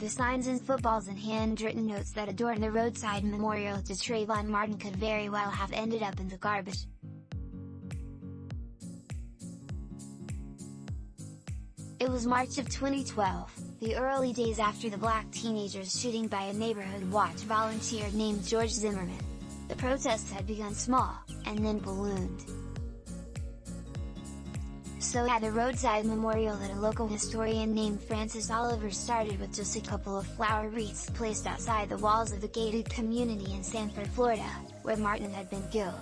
The signs and footballs and handwritten notes that adorn the roadside memorial to Trayvon Martin could very well have ended up in the garbage. It was March of 2012, the early days after the black teenager's shooting by a neighborhood watch volunteer named George Zimmerman. The protests had begun small, and then ballooned. So had the roadside memorial that a local historian named Francis Oliver started with just a couple of flower wreaths placed outside the walls of the gated community in Sanford, Florida, where Martin had been killed.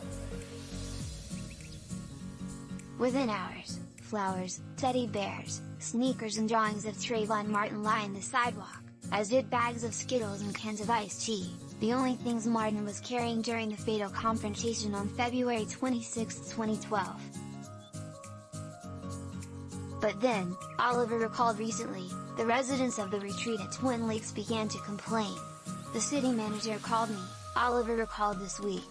Within hours, flowers, teddy bears, sneakers and drawings of Trayvon Martin lined the sidewalk, as did bags of Skittles and cans of iced tea, the only things Martin was carrying during the fatal confrontation on February 26, 2012. But then, Oliver recalled recently, the residents of the retreat at Twin Lakes began to complain. The city manager called me, Oliver recalled this week.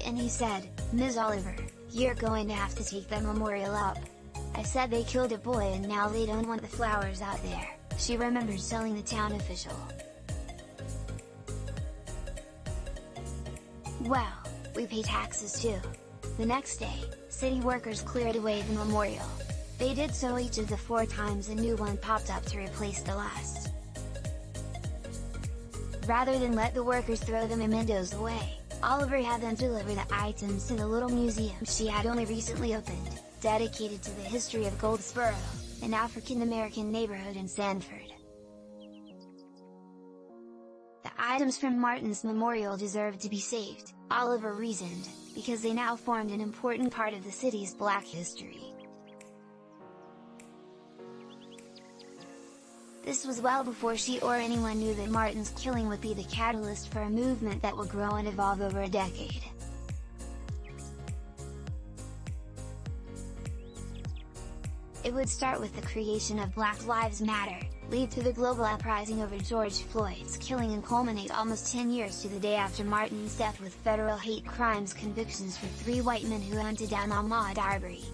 And he said, "Ms. Oliver, you're going to have to take that memorial up. I said they killed a boy and now they don't want the flowers out there," she remembers telling the town official. "Well, we pay taxes too." The next day, city workers cleared away the memorial. They did so each of the 4 times a new one popped up to replace the last. Rather than let the workers throw the mementos away, Oliver had them deliver the items to the little museum she had only recently opened, dedicated to the history of Goldsboro, an African-American neighborhood in Sanford. The items from Martin's memorial deserved to be saved, Oliver reasoned, because they now formed an important part of the city's black history. This was well before she or anyone knew that Martin's killing would be the catalyst for a movement that would grow and evolve over a decade. It would start with the creation of Black Lives Matter, lead to the global uprising over George Floyd's killing and culminate almost 10 years to the day after Martin's death with federal hate crimes convictions for 3 white men who hunted down Ahmaud Arbery.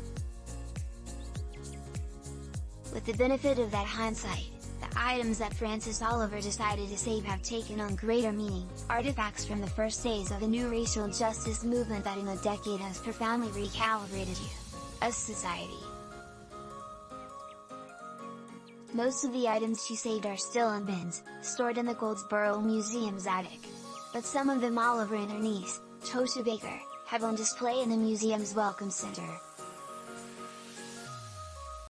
With the benefit of that hindsight, the items that Francis Oliver decided to save have taken on greater meaning, artifacts from the first days of the new racial justice movement that in a decade has profoundly recalibrated you, as society. Most of the items she saved are still in bins, stored in the Goldsboro Museum's attic. But some of them Oliver and her niece, Tosha Baker, have on display in the museum's Welcome Center,